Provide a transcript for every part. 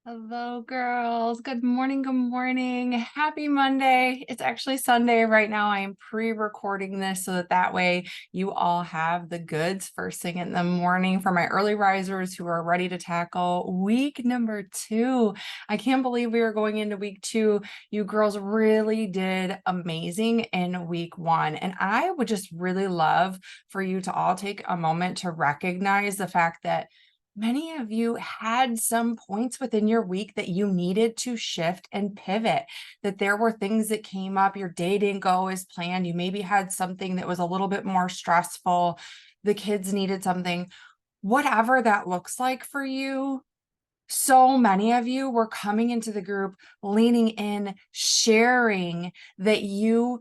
Hello, girls. Good morning. Good morning. Happy Monday. It's actually Sunday right now. I am pre-recording this so that way you all have the goods first thing in the morning for my early risers who are ready to tackle week number 2. I can't believe we are going into week 2. You girls really did amazing in week 1. And I would just really love for you to all take a moment to recognize the fact that many of you had some points within your week that you needed to shift and pivot, that there were things that came up, your day didn't go as planned, you maybe had something that was a little bit more stressful, the kids needed something, whatever that looks like for you. So many of you were coming into the group, leaning in, sharing that you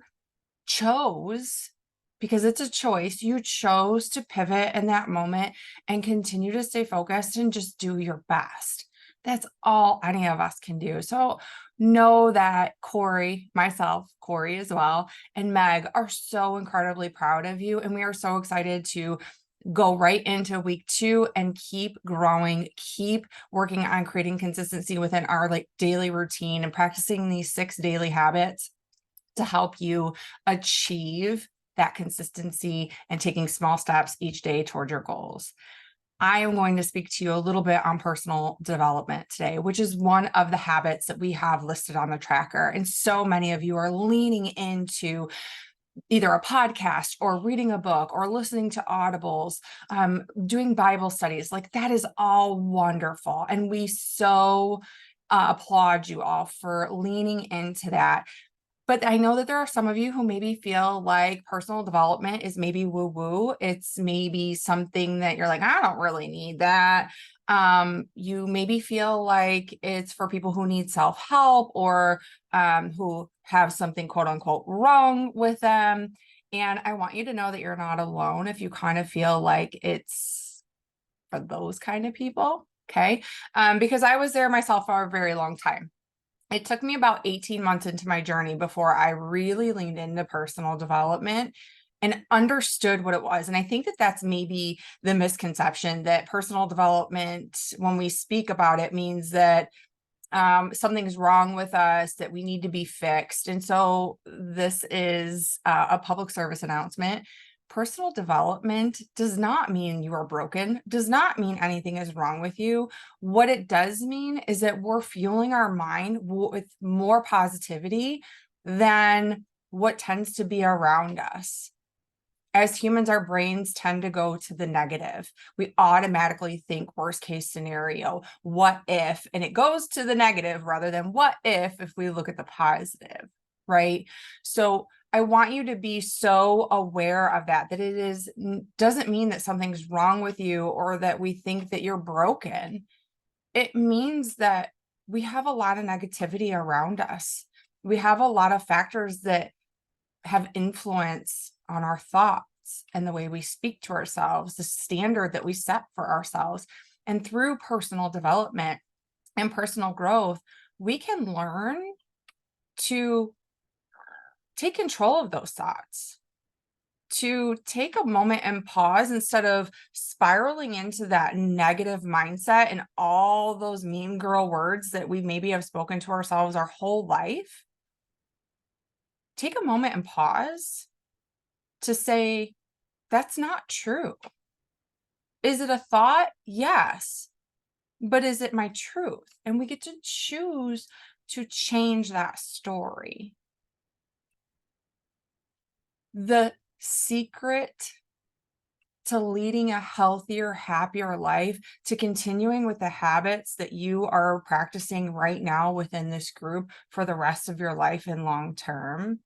chose, because it's a choice, you chose to pivot in that moment and continue to stay focused and just do your best. That's all any of us can do. So know that Corey, myself, Corey as well, and Meg are so incredibly proud of you. And we are so excited to go right into week 2 and keep growing, keep working on creating consistency within our daily routine and practicing these 6 daily habits to help you achieve that consistency and taking small steps each day toward your goals. I am going to speak to you a little bit on personal development today, which is one of the habits that we have listed on the tracker. And so many of you are leaning into either a podcast or reading a book or listening to audibles, doing Bible studies. Like that is all wonderful. And we so applaud you all for leaning into that. But I know that there are some of you who maybe feel like personal development is maybe woo-woo. It's maybe something that you're like, I don't really need that. You maybe feel like it's for people who need self-help or who have something quote unquote wrong with them. And I want you to know that you're not alone if you kind of feel like it's for those kind of people. Okay. Because I was there myself for a very long time. It took me about 18 months into my journey before I really leaned into personal development and understood what it was. And I think that that's maybe the misconception that personal development, when we speak about it, means that something's wrong with us, that we need to be fixed. And so this is a public service announcement. Personal development does not mean you are broken, does not mean anything is wrong with you. What it does mean is that we're fueling our mind with more positivity than what tends to be around us. As humans, our brains tend to go to the negative. We automatically think worst case scenario, what if, and it goes to the negative rather than what if we look at the positive, right? So I want you to be so aware of that, that it is doesn't mean that something's wrong with you or that we think that you're broken. It means that we have a lot of negativity around us. We have a lot of factors that have influence on our thoughts and the way we speak to ourselves, the standard that we set for ourselves. And through personal development and personal growth, we can learn to take control of those thoughts, to take a moment and pause instead of spiraling into that negative mindset and all those mean girl words that we maybe have spoken to ourselves our whole life. Take a moment and pause to say, that's not true. Is it a thought? Yes. But is it my truth? And we get to choose to change that story. The secret to leading a healthier, happier life, to continuing with the habits that you are practicing right now within this group for the rest of your life and long term.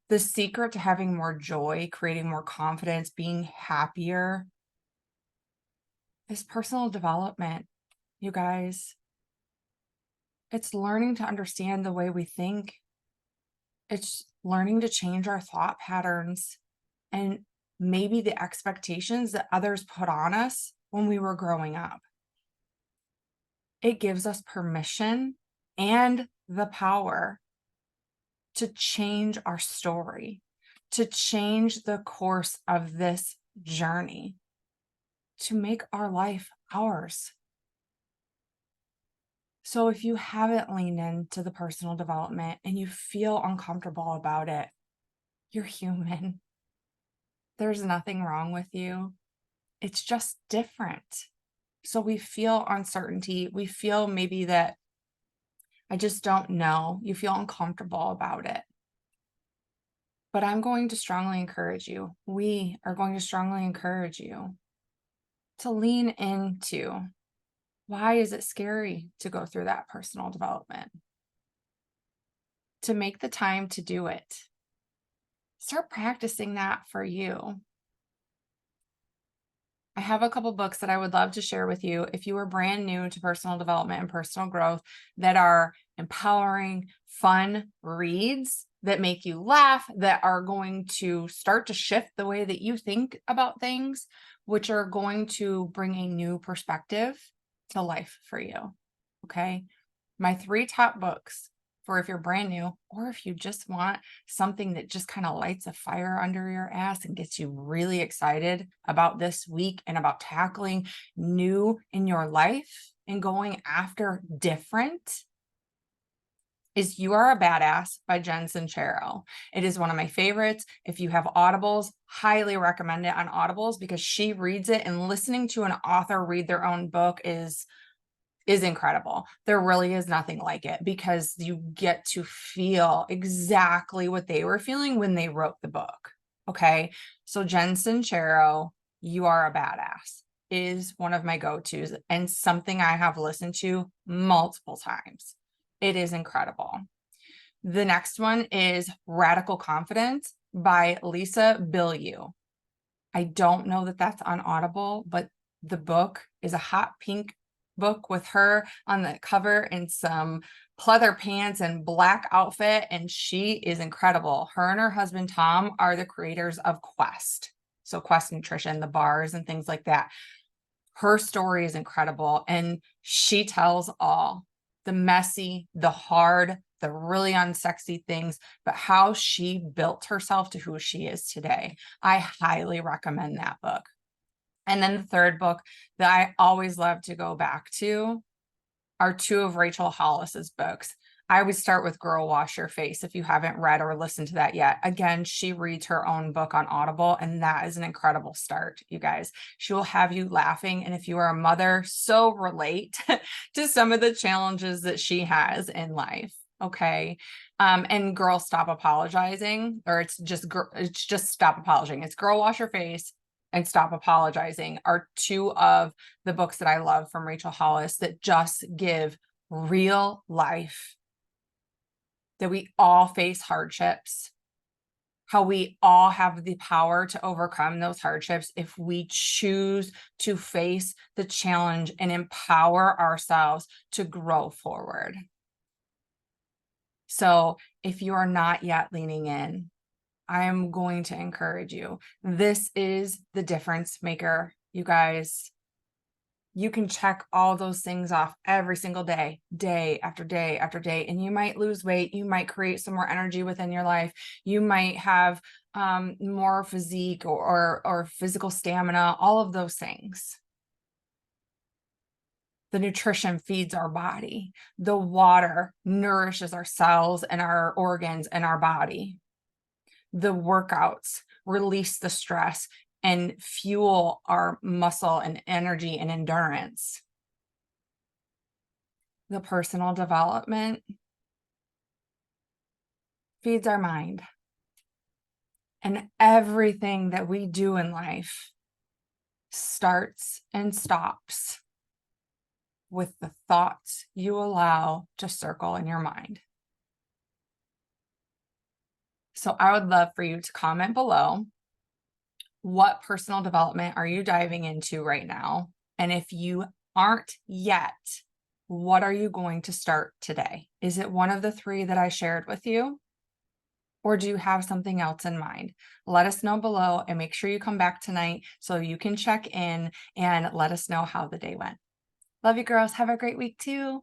The secret to having more joy, creating more confidence, being happier is personal development, you guys. It's learning to understand the way we think. It's learning to change our thought patterns and maybe the expectations that others put on us when we were growing up. It gives us permission and the power to change our story, to change the course of this journey, to make our life ours. So if you haven't leaned into the personal development and you feel uncomfortable about it, you're human. There's nothing wrong with you. It's just different. So we feel uncertainty. We feel maybe that I just don't know. You feel uncomfortable about it. But I'm going to strongly encourage you. We are going to strongly encourage you to lean into why is it scary to go through that personal development? To make the time to do it. Start practicing that for you. I have a couple books that I would love to share with you if you are brand new to personal development and personal growth that are empowering, fun reads that make you laugh, that are going to start to shift the way that you think about things, which are going to bring a new perspective to life for you. Okay. My 3 top books for if you're brand new, or if you just want something that just kind of lights a fire under your ass and gets you really excited about this week and about tackling new in your life and going after different, is You Are a Badass by Jen Sincero. It is one of my favorites. If you have Audibles, highly recommend it on Audibles because she reads it, and listening to an author read their own book is incredible. There really is nothing like it because you get to feel exactly what they were feeling when they wrote the book. Okay. So Jen Sincero, You Are a Badass is one of my go-tos and something I have listened to multiple times. It is incredible. The next one is Radical Confidence by Lisa Bilyeu. I don't know that that's on Audible, but the book is a hot pink book with her on the cover in some pleather pants and black outfit, and she is incredible. Her and her husband Tom are the creators of Quest. So Quest Nutrition, the bars and things like that. Her story is incredible, and she tells all the messy, the hard, the really unsexy things, but how she built herself to who she is today. I highly recommend that book. And then the third book that I always love to go back to are 2 of Rachel Hollis's books. I would start with Girl Wash Your Face if you haven't read or listened to that yet. Again, she reads her own book on Audible, and that is an incredible start, you guys. She will have you laughing. And if you are a mother, so relate to some of the challenges that she has in life. Okay. And Girl Stop Apologizing, or it's just Stop Apologizing. It's Girl Wash Your Face and Stop Apologizing are 2 of the books that I love from Rachel Hollis that just give real life, that we all face hardships, how we all have the power to overcome those hardships if we choose to face the challenge and empower ourselves to grow forward. So if you are not yet leaning in, I'm going to encourage you. This is the difference maker, you guys. You can check all those things off every single day, day after day after day, and you might lose weight. You might create some more energy within your life. You might have more physique or physical stamina, all of those things. The nutrition feeds our body. The water nourishes our cells and our organs and our body. The workouts release the stress and fuel our muscle and energy and endurance. The personal development feeds our mind. And everything that we do in life starts and stops with the thoughts you allow to circle in your mind. So I would love for you to comment below, what personal development are you diving into right now? And if you aren't yet, what are you going to start today? Is it one of the 3 that I shared with you? Or do you have something else in mind? Let us know below, and make sure you come back tonight so you can check in and let us know how the day went. Love you, girls. Have a great week too.